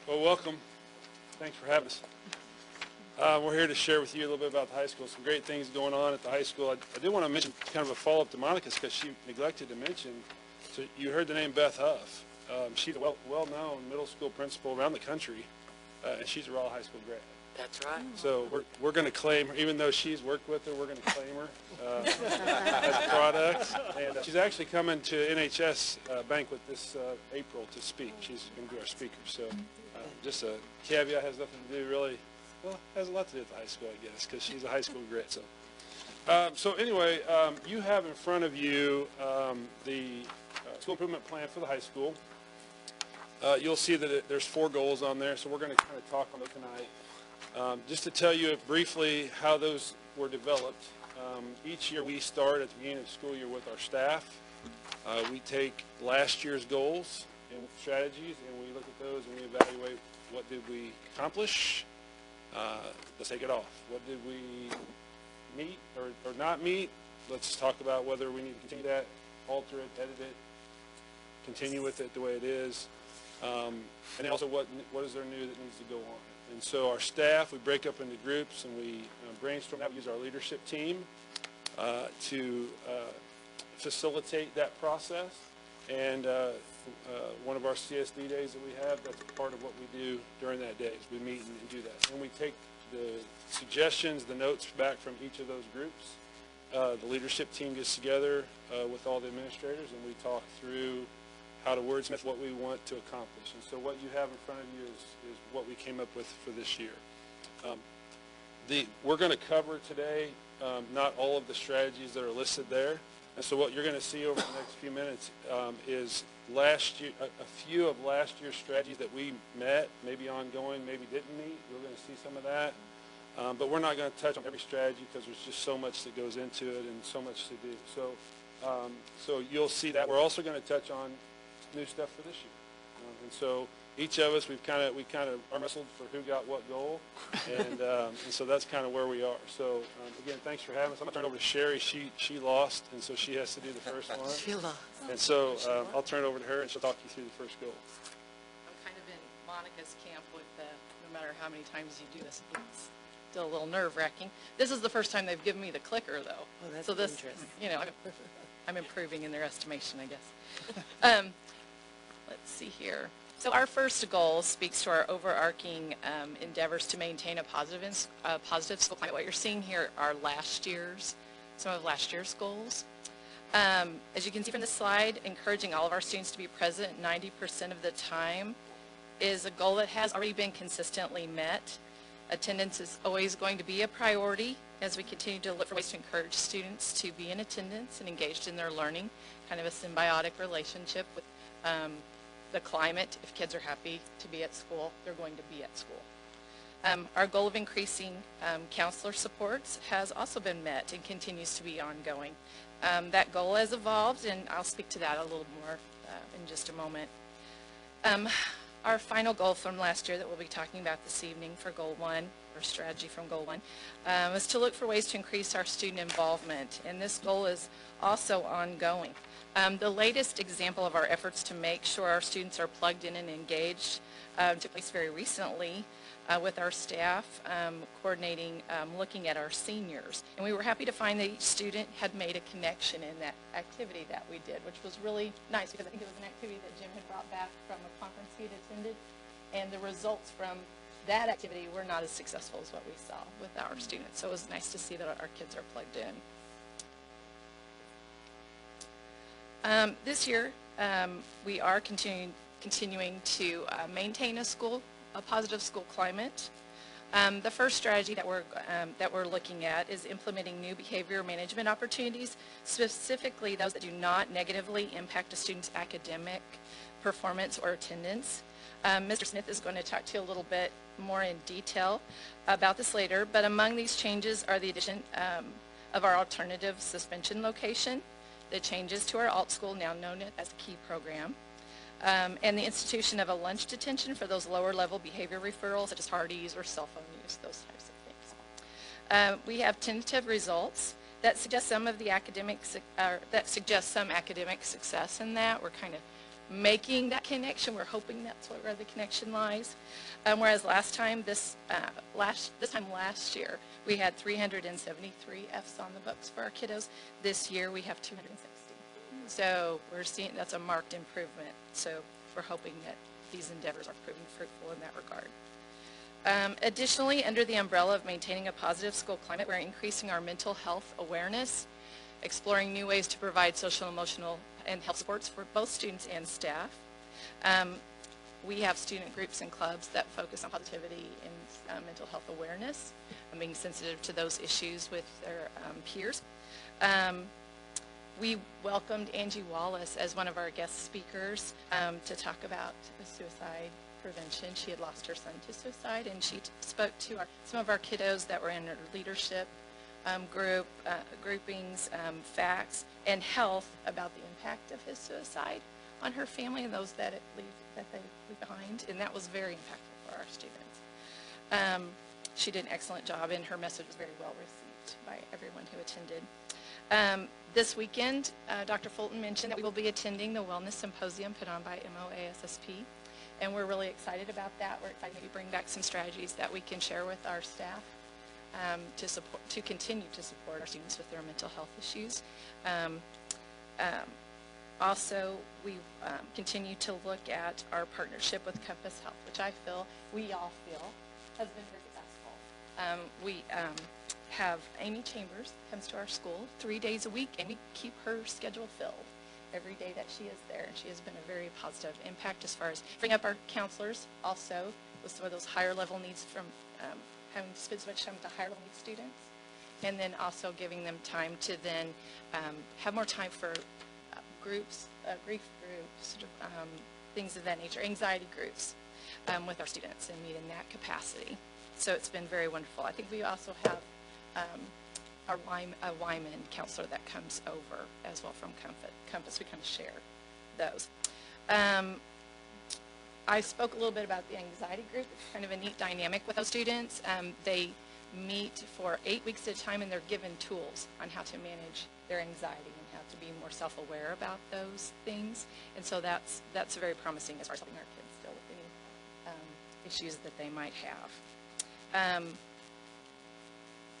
Well, welcome. Thanks for having us. We're here to share with you a little bit about the high school. Some great things going on at the high school. I do want to mention kind of a follow-up to Monica's because she neglected to mention. So you heard the name Beth Huff. She's a well-known middle school principal around the country, and she's a Raleigh High School grad. That's right. So we're going to claim her, even though she's worked with her, we're going to claim her as a product. And she's actually coming to NHS banquet this April to speak. She's going to be our speaker. So just a caveat, has nothing to do really, well, has a lot to do with the high school, I guess, because she's a high school grad. So anyway, you have in front of you the school improvement plan for the high school. You'll see that there's 4 goals on there, so we're going to kind of talk on it tonight. Just to tell you briefly how those were developed, each year we start at the beginning of the school year with our staff. We take last year's goals and strategies and we look at those and we evaluate what did we accomplish. Let's take it off. What did we meet or not meet? Let's talk about whether we need to continue that, alter it, edit it, continue with it the way it is. And also what is there new that needs to go on. And so our staff, we break up into groups and we brainstorm that. We use our leadership team to facilitate that process. And one of our CSD days that we have, that's part of what we do during that day, is we meet and do that. And we take the suggestions, the notes back from each of those groups. The leadership team gets together with all the administrators and we talk through how to wordsmith what we want to accomplish. And so what you have in front of you is what we came up with for this year. We're going to cover today not all of the strategies that are listed there. And so what you're going to see over the next few minutes is last year, a few of last year's strategies that we met, maybe ongoing, maybe didn't meet. We're going to see some of that. But we're not going to touch on every strategy because there's just so much that goes into it and so much to do. So you'll see that. We're also going to touch on new stuff for this year, and so each of us we kind of arm wrestled for who got what goal, and so that's kind of where we are. So again, thanks for having us. I'm gonna turn it over to Sheri. She lost, and so she has to do the first one. She lost. And so I'll turn it over to her, and she'll talk you through the first goal. I'm kind of in Monica's camp with no matter how many times you do this, it's still a little nerve-wracking. This is the first time they've given me the clicker, though. Oh, that's so this, interesting. you know, I'm improving in their estimation, I guess. Let's see here. So our first goal speaks to our overarching endeavors to maintain a positive school climate. What you're seeing here are some of last year's goals. As you can see from the slide, encouraging all of our students to be present 90% of the time is a goal that has already been consistently met. Attendance is always going to be a priority as we continue to look for ways to encourage students to be in attendance and engaged in their learning, kind of a symbiotic relationship with the climate. If kids are happy to be at school, they're going to be at school. Our goal of increasing counselor supports has also been met and continues to be ongoing. That goal has evolved, and I'll speak to that a little more in just a moment. Our final goal from last year that we'll be talking about this evening for Goal 1, or strategy from Goal 1, is to look for ways to increase our student involvement, and this goal is also ongoing. The latest example of our efforts to make sure our students are plugged in and engaged took place very recently with our staff coordinating, looking at our seniors. And we were happy to find that each student had made a connection in that activity that we did, which was really nice because I think it was an activity that Jim had brought back from a conference he had attended. And the results from that activity were not as successful as what we saw with our students. So it was nice to see that our kids are plugged in. This year, we are continuing to maintain a positive school climate. The first strategy that we're looking at is implementing new behavior management opportunities, specifically those that do not negatively impact a student's academic performance or attendance. Mr. Smith is going to talk to you a little bit more in detail about this later, but among these changes are the addition of our alternative suspension location, the changes to our alt school, now known as the KEY program, and the institution of a lunch detention for those lower level behavior referrals such as Hardee's or cell phone use, those types of things. We have tentative results that suggest some academic success in that. We're kind of making that connection. We're hoping that's where the connection lies. Whereas last time last year, we had 373 Fs on the books for our kiddos. This year, we have 260. So we're seeing that's a marked improvement. So we're hoping that these endeavors are proving fruitful in that regard. Additionally, under the umbrella of maintaining a positive school climate, we're increasing our mental health awareness, exploring new ways to provide social, emotional, and health supports for both students and staff. We have student groups and clubs that focus on positivity and mental health awareness, and being sensitive to those issues with their peers. We welcomed Angie Wallace as one of our guest speakers to talk about suicide prevention. She had lost her son to suicide, and she spoke to some of our kiddos that were in her leadership groupings, facts, and health about the impact of his suicide on her family and those that they leave behind, and that was very impactful for our students. She did an excellent job, and her message was very well received by everyone who attended. This weekend, Dr. Fulton mentioned that we will be attending the Wellness Symposium put on by MOASSP, and we're really excited about that. We're excited to bring back some strategies that we can share with our staff to continue to support our students with their mental health issues. Also, we continue to look at our partnership with Compass Health, which we all feel has been very successful. We have Amy Chambers comes to our school 3 days a week, and we keep her schedule filled every day that she is there, and she has been a very positive impact as far as bringing up our counselors also with some of those higher level needs from having to spend so much time with the higher level needs students, and then also giving them time to then have more time for groups, grief groups, things of that nature, anxiety groups with our students and meet in that capacity. So it's been very wonderful. I think we also have a Wyman counselor that comes over as well from Compass. We kind of share those. I spoke a little bit about the anxiety group. It's kind of a neat dynamic with those students. They meet for 8 weeks at a time, and they're given tools on how to manage their anxiety and how to be more self-aware about those things. And so that's very promising as far as helping our kids deal with any issues that they might have.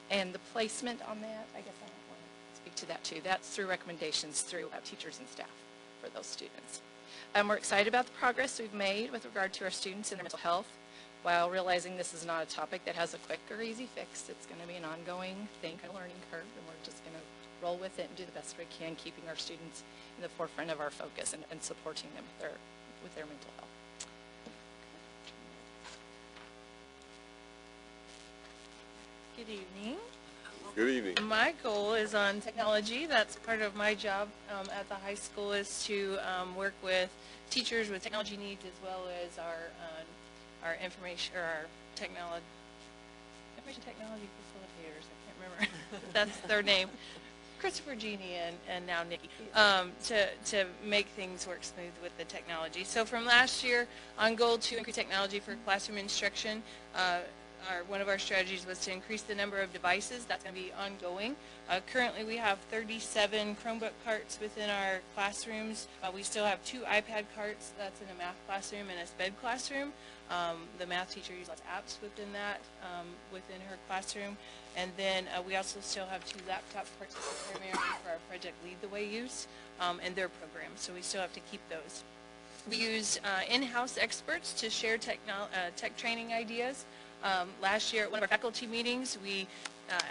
And the placement on that, I guess I don't want to speak to that too. That's through recommendations through teachers and staff for those students. We're excited about the progress we've made with regard to our students and their mental health, while realizing this is not a topic that has a quick or easy fix. It's going to be an ongoing thing, a learning curve, and we're just going to roll with it and do the best we can, keeping our students in the forefront of our focus and supporting them with their mental health. Good evening. Good evening. My goal is on technology. That's part of my job at the high school, is to work with teachers with technology needs, as well as our information technology facilitators. I can't remember. That's their name. Christopher, Jeannie, and now Nikki, to make things work smooth with the technology. So from last year, on goal to increase technology for classroom instruction, one of our strategies was to increase the number of devices. That's going to be ongoing. Currently, we have 37 Chromebook carts within our classrooms. We still have 2 iPad carts. That's in a math classroom and a SPED classroom. The math teacher uses apps within that, within her classroom. And then we also still have 2 laptop carts primarily for our Project Lead the Way use and their programs. So we still have to keep those. We use in-house experts to share tech training ideas. Last year at one of our faculty meetings, we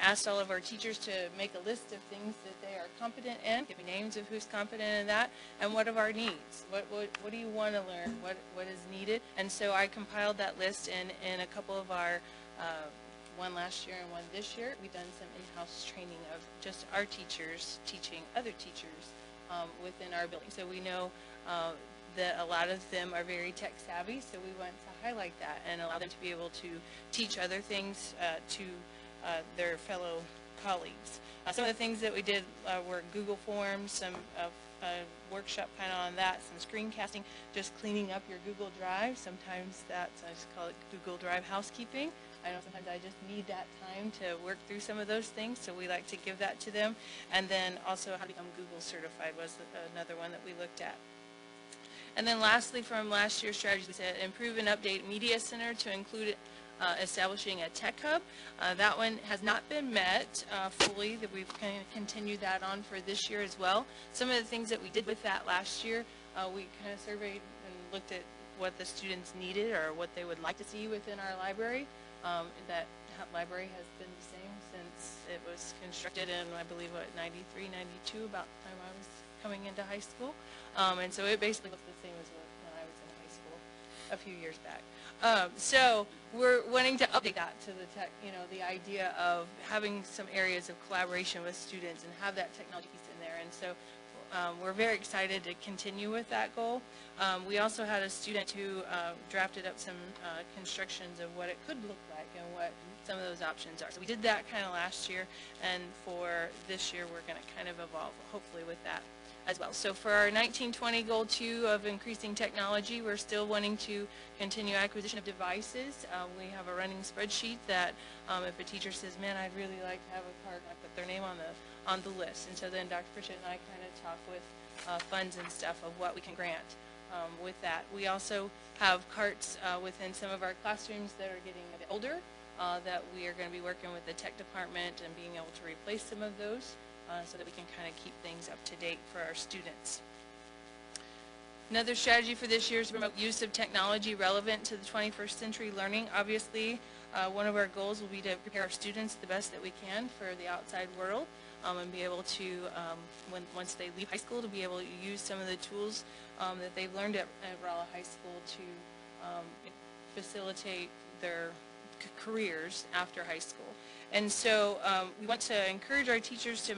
asked all of our teachers to make a list of things that they are competent in, give me names of who's competent in that, and what of our needs. What do you want to learn? What is needed? And so I compiled that list in a couple of our, one last year and one this year. We've done some in-house training of just our teachers teaching other teachers within our building. So we know that a lot of them are very tech savvy, so we want to highlight that and allow them to be able to teach other things to their fellow colleagues. Some of the things that we did were Google Forms, some workshop kind of on that, some screencasting, just cleaning up your Google Drive. Sometimes that's, I just call it Google Drive housekeeping. I know sometimes I just need that time to work through some of those things, so we like to give that to them. And then also how to become Google certified was another one that we looked at. And then lastly, from last year's strategy, we said improve and update media center to include establishing a tech hub. That one has not been met fully. That we've kind of continued that on for this year as well. Some of the things that we did with that last year, we kind of surveyed and looked at what the students needed or what they would like to see within our library. That library has been the same since it was constructed in, I believe, what, 93, 92, about the time I was coming into high school. And so it basically looks the same as when I was in high school a few years back. So we're wanting to update that to the tech, the idea of having some areas of collaboration with students and have that technology piece in there. And so we're very excited to continue with that goal. We also had a student who drafted up some constructions of what it could look like and what some of those options are. So we did that kind of last year, and for this year we're going to kind of evolve, hopefully, with that as well. So for our 1920 goal 2 of increasing technology, we're still wanting to continue acquisition of devices. We have a running spreadsheet that if a teacher says, man, I'd really like to have a cart, I put their name on the list. And so then Dr. Pritchett and I kind of talk with funds and stuff of what we can grant with that. We also have carts within some of our classrooms that are getting a bit older that we are going to be working with the tech department and being able to replace some of those so that we can kind of keep things up to date for our students. Another strategy for this year is to promote use of technology relevant to the 21st century learning. Obviously, one of our goals will be to prepare our students the best that we can for the outside world and be able to, once they leave high school, to be able to use some of the tools that they've learned at Rolla High School to facilitate their careers after high school. And so we want to encourage our teachers to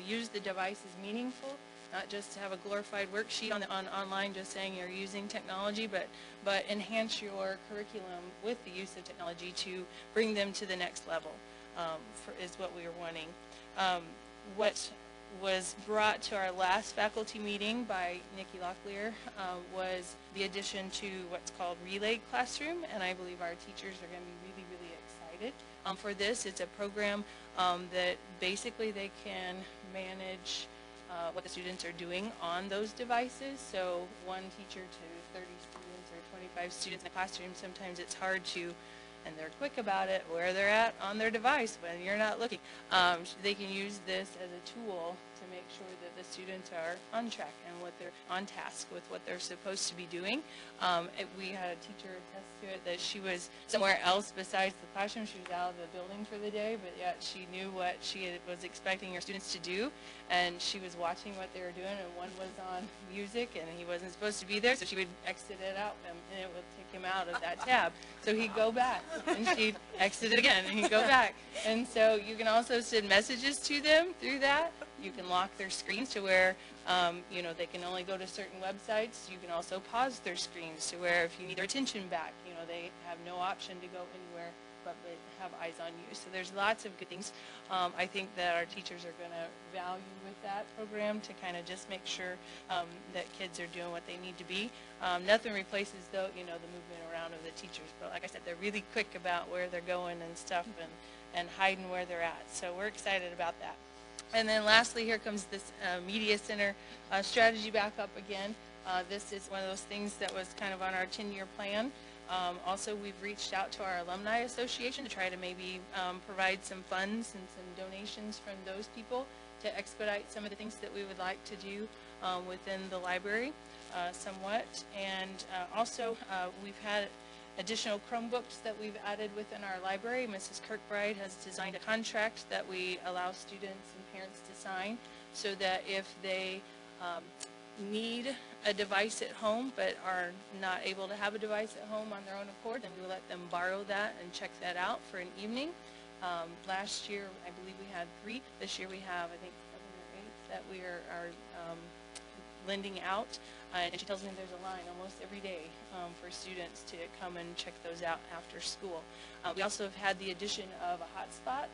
use the device as meaningful, not just to have a glorified worksheet on online just saying you're using technology, but enhance your curriculum with the use of technology to bring them to the next level is what we are wanting. What was brought to our last faculty meeting by Nikki Locklear was the addition to what's called Relay Classroom, and I believe our teachers are going to be really, really excited for this. It's a program that basically they can manage what the students are doing on those devices. So one teacher to 30 students or 25 students in a classroom, sometimes it's hard to, and they're quick about it, where they're at on their device when you're not looking. They can use this as a tool to make sure that the students are on track and what they're on task with what they're supposed to be doing. We had a teacher attest to it that she was somewhere else besides the classroom. She was out of the building for the day, but yet she knew what she was expecting her students to do, and she was watching what they were doing, and one was on music and he wasn't supposed to be there, so she would exit it out and it would take him out of that tab. So he'd go back and she'd exit it again and he'd go back. And so you can also send messages to them through that. You can lock their screens to where they can only go to certain websites. You can also pause their screens to where if you need their attention back, they have no option to go anywhere but have eyes on you. So there's lots of good things. I think that our teachers are going to value with that program to kind of just make sure that kids are doing what they need to be. Nothing replaces, though, the movement around of the teachers. But like I said, they're really quick about where they're going and stuff and hiding where they're at. So we're excited about that. And then lastly, here comes this Media Center strategy back up again. This is one of those things that was kind of on our 10-year plan. Also, we've reached out to our Alumni Association to try to maybe provide some funds and some donations from those people to expedite some of the things that we would like to do within the library somewhat. And also, we've had additional Chromebooks that we've added within our library. Mrs. Kirkbride has designed a contract that we allow students and parents to sign so that if they need a device at home but are not able to have a device at home on their own accord, then we let them borrow that and check that out for an evening. Last year, I believe we had 3. This year we have, I think, 7 or 8 that we are lending out. And she tells me there's a line almost every day for students to come and check those out after school. We also have had the addition of a hotspot.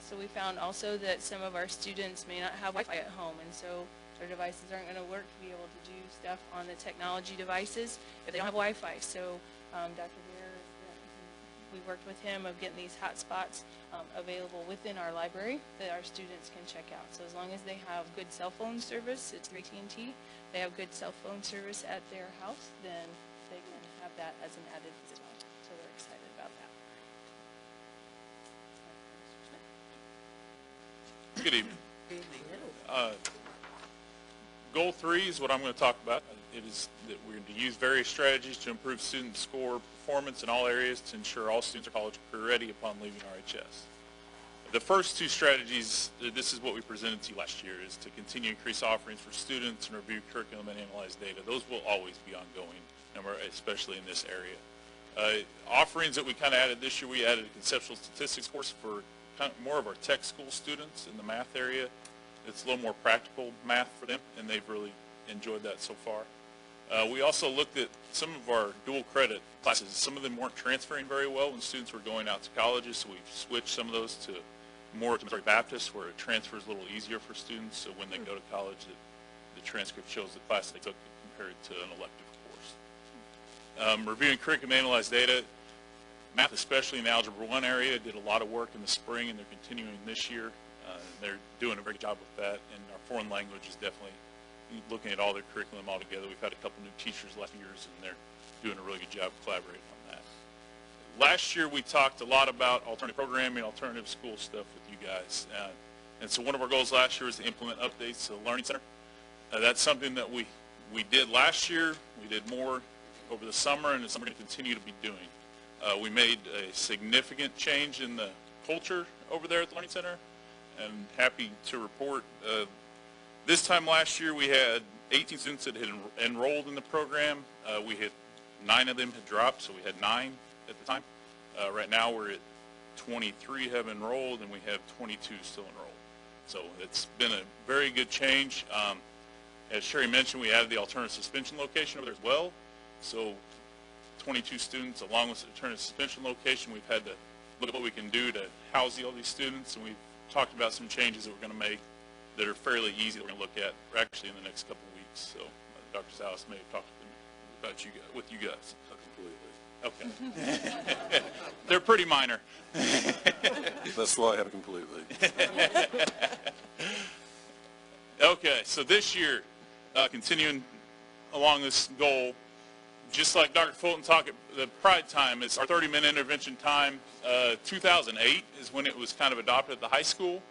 So we found also that some of our students may not have Wi-Fi at home, and so their devices aren't going to work to be able to do stuff on the technology devices if they don't have Wi-Fi. So Dr. Beer, we worked with him of getting these hotspots available within our library that our students can check out. So as long as they have good cell phone service, it's AT&T, they have good cell phone service at their house, then they can have that as an added as well. So we're excited about that. Good evening. Goal 3 is what I'm going to talk about. It is that we're going to use various strategies to improve student score performance in all areas to ensure all students are college career ready upon leaving RHS. The first 2 strategies, this is what we presented to you last year, is to continue to increase offerings for students and review curriculum and analyze data. Those will always be ongoing, especially in this area. Offerings that we kind of added this year, we added a conceptual statistics course for kind of more of our tech school students in the math area. It's a little more practical math for them, and they've really enjoyed that so far. We also looked at some of our dual credit classes. Some of them weren't transferring very well when students were going out to colleges, so we've switched some of those to more to Missouri Baptist, where it transfers a little easier for students, so when they go to college, the transcript shows the class they took compared to an elective course. Reviewing curriculum analyzed data, math, especially in the Algebra 1 area, did a lot of work in the spring, and they're continuing this year. They're doing a very good job with that, and our foreign language is definitely looking at all their curriculum all together. We've had a couple new teachers last years, and they're doing a really good job collaborating on that. Last year, we talked a lot about alternative programming, alternative school stuff with you guys. And so one of our goals last year was to implement updates to the Learning Center. That's something that we did last year. We did more over the summer, and it's something we're going to continue to be doing. We made a significant change in the culture over there at the Learning Center, and happy to report this time last year we had 18 students that had enrolled in the program. We had 9 of them had dropped, so we had 9 at the time. Right now we're at 23 have enrolled, and we have 22 still enrolled. So it's been a very good change. As Sheri mentioned, we added the alternative suspension location over there as well. So 22 students along with the alternative suspension location. We've had to look at what we can do to house all these students, and we've talked about some changes that we're going to make that are fairly easy that we're going to look at actually in the next couple of weeks. So Dr. Salas may have talked about with you guys. Completely. Okay. They're pretty minor. That's why I have completely. Okay, so this year, continuing along this goal, just like Dr. Fulton talked, the Pride Time is our 30-minute intervention time. 2008 is when it was kind of adopted at the high school.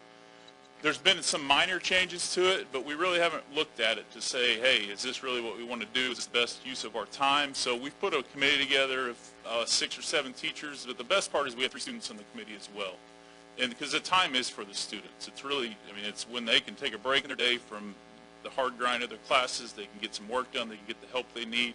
There's been some minor changes to it, but we really haven't looked at it to say, hey, is this really what we want to do? Is this the best use of our time? So we've put a committee together of 6 or 7 teachers, but the best part is we have 3 students on the committee as well. And because the time is for the students. It's really, it's when they can take a break in their day from the hard grind of their classes, they can get some work done, they can get the help they need.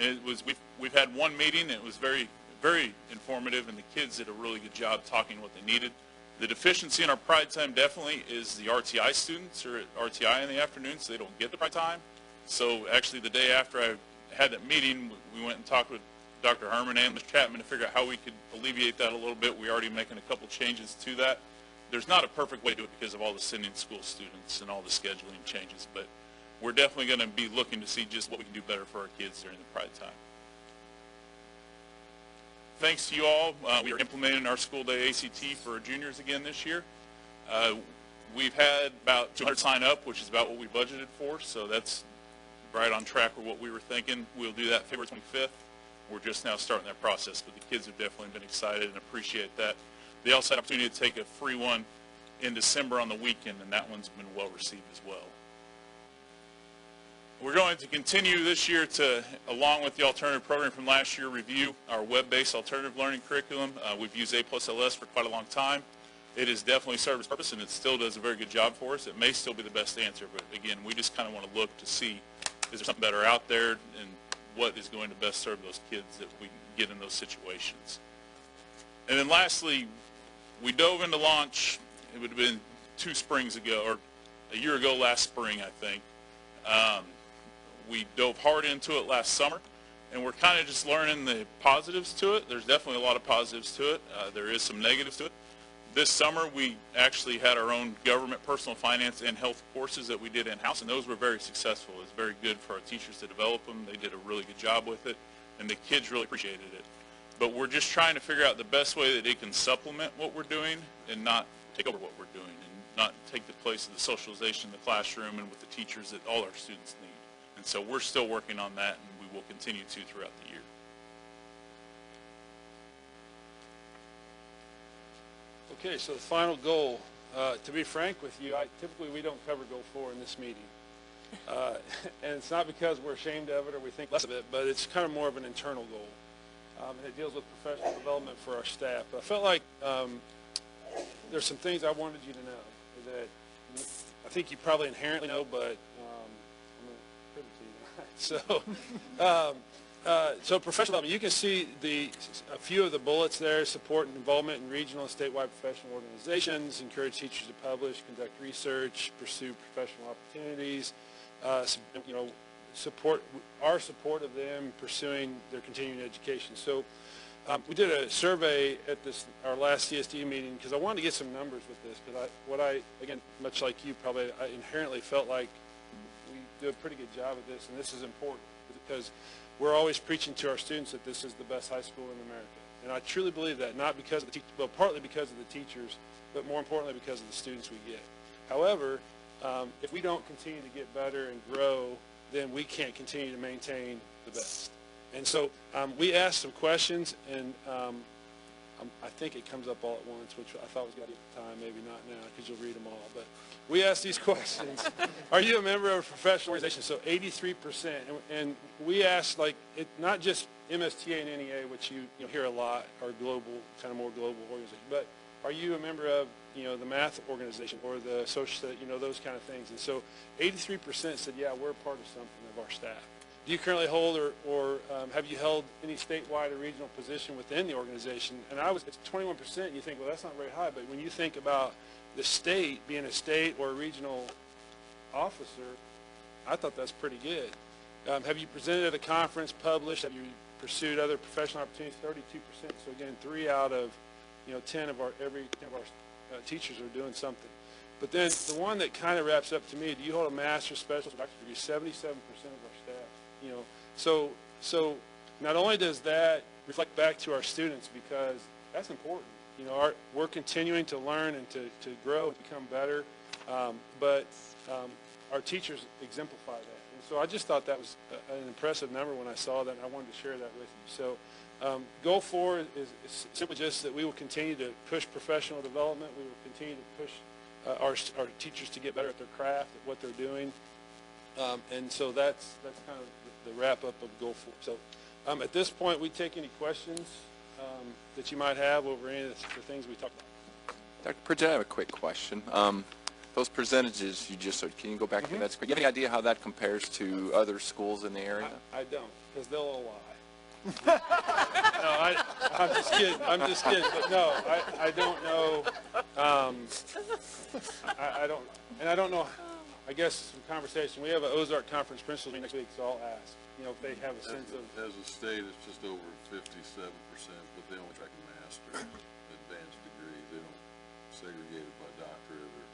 And we've had 1 meeting, and it was very, very informative, and the kids did a really good job talking what they needed. The deficiency in our Pride Time definitely is the RTI students are at RTI in the afternoon, so they don't get the Pride Time. So actually the day after I had that meeting, we went and talked with Dr. Herman and Mr. Chapman to figure out how we could alleviate that a little bit. We're already making a couple changes to that. There's not a perfect way to do it because of all the sending school students and all the scheduling changes, but we're definitely going to be looking to see just what we can do better for our kids during the Pride Time. Thanks to you all, we are implementing our school day ACT for our juniors again this year. We've had about 200 sign up, which is about what we budgeted for, so that's right on track with what we were thinking. We'll do that February 25th. We're just now starting that process, but the kids have definitely been excited and appreciate that. They also had an opportunity to take a free one in December on the weekend, and that one's been well received as well. We're going to continue this year to, along with the alternative program from last year, review our web-based alternative learning curriculum. We've used A+LS for quite a long time. It has definitely served its purpose, and it still does a very good job for us. It may still be the best answer, but again, we just kind of want to look to see, is there something better out there, and what is going to best serve those kids that we can get in those situations. And then lastly, we dove into launch, it would have been 2 springs ago, or a year ago last spring, I think. We dove hard into it last summer, and we're kind of just learning the positives to it. There's definitely a lot of positives to it. There is some negatives to it. This summer, we actually had our own government, personal finance, and health courses that we did in-house, and those were very successful. It was very good for our teachers to develop them. They did a really good job with it, and the kids really appreciated it. But we're just trying to figure out the best way that it can supplement what we're doing and not take over what we're doing and not take the place of the socialization in the classroom and with the teachers that all our students need. And so we're still working on that, and we will continue to throughout the year. Okay, so the final goal, to be frank with you, typically we don't cover goal 4 in this meeting. And it's not because we're ashamed of it or we think less of it, but it's kind of more of an internal goal. And it deals with professional development for our staff. But I felt like there's some things I wanted you to know that I think you probably inherently know, but I'm going to prove it to you. So professional development, you can see a few of the bullets there: support and involvement in regional and statewide professional organizations, encourage teachers to publish, conduct research, pursue professional opportunities, support of them pursuing their continuing education. So we did a survey at our last CSD meeting because I wanted to get some numbers with this, because again, much like you probably, I inherently felt like we do a pretty good job of this, and this is important because we're always preaching to our students that this is the best high school in America. And I truly believe that, not because of partly because of the teachers, but more importantly because of the students we get. However, if we don't continue to get better and grow, then we can't continue to maintain the best. And so we asked some questions, and I think it comes up all at once, which I thought was going to be at the time, maybe not now, because you'll read them all. But we asked these questions. Are you a member of a professional organization? So 83%. And we asked, not just MSTA and NEA, which you hear a lot, are global, kind of more global organization, but are you a member of, the math organization or the social, those kind of things? And so 83% said, yeah, we're a part of something of our staff. Do you currently hold or have you held any statewide or regional position within the organization? And it's 21%, and you think, well, that's not very high. But when you think about the state, being a state or a regional officer, I thought that's pretty good. Have you presented at a conference, published? Have you pursued other professional opportunities? 32%. So again, 3 out of 10 of our teachers are doing something. But then the one that kind of wraps up to me: do you hold a master's, specialist, or doctorate degree? 77% of our staff. So not only does that reflect back to our students, because that's important. We're continuing to learn and to grow and become better, but our teachers exemplify that. And so I just thought that was an impressive number when I saw that, and I wanted to share that with you. So goal 4 is simply just that we will continue to push professional development. We will continue to push our teachers to get better at their craft, at what they're doing. And so that's kind of the wrap-up of goal 4. So at this point, we take any questions that you might have over any of the things we talked about. Dr. Pritchett, I have a quick question. Those percentages you just said, can you go back to that? Do you have any idea how that compares to other schools in the area? I don't, because they'll all lie. No, I'm just kidding. But no, I don't know. I don't, and I don't know. I guess some conversation. We have an Ozark Conference principals meeting next week, so I'll ask. If they have a sense of. As a state, it's just over 57%, but they only track a master, advanced degree. They don't segregate it by doctorate or.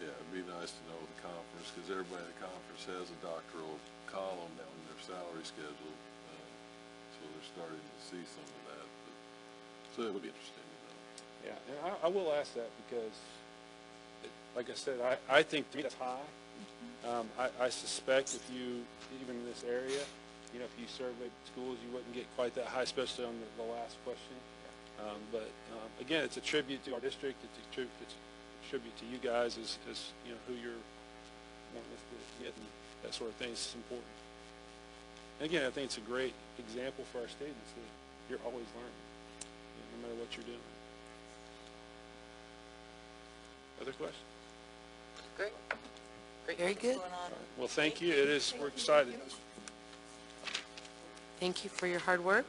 Yeah, it'd be nice to know the conference, because everybody in the conference has a doctoral column down in their salary schedule, so they're starting to see some of that. So it would be interesting to know. Yeah, and I will ask that because, like I said, I think to me that's high. I suspect if you, even in this area, if you surveyed schools, you wouldn't get quite that high, especially on the last question. But again, it's a tribute to our district. It's a tribute to you guys as who you're wanting us to get and that sort of thing is important. And again, I think it's a great example for our students that you're always learning, no matter what you're doing. Other questions? Great. Very good. Well, thank you. We're excited. Thank you for your hard work.